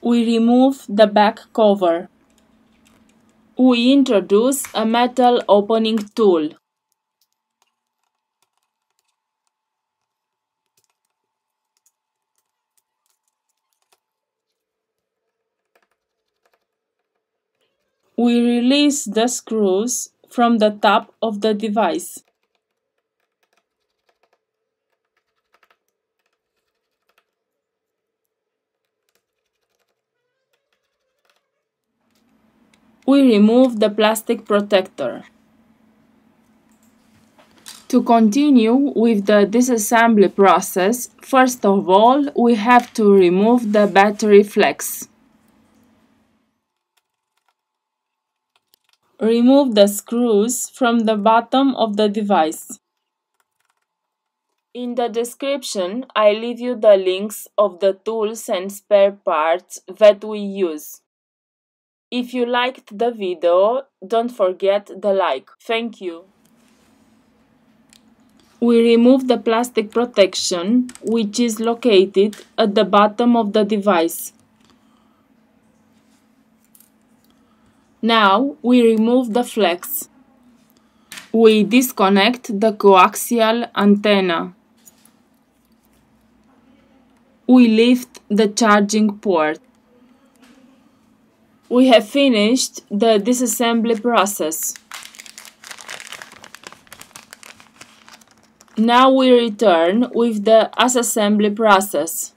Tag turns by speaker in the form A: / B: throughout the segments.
A: We remove the back cover. We introduce a metal opening tool. We release the screws from the top of the device. We remove the plastic protector. To continue with the disassembly process, first of all, we have to remove the battery flex. Remove the screws from the bottom of the device. In the description, I leave you the links of the tools and spare parts that we use. If you liked the video, don't forget the like. Thank you. We remove the plastic protection, which is located at the bottom of the device. Now we remove the flex. We disconnect the coaxial antenna. We lift the charging port. We have finished the disassembly process. Now we return with the assembly process.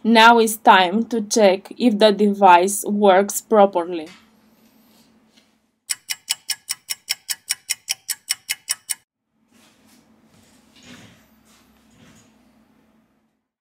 A: Now it's time to check if the device works properly.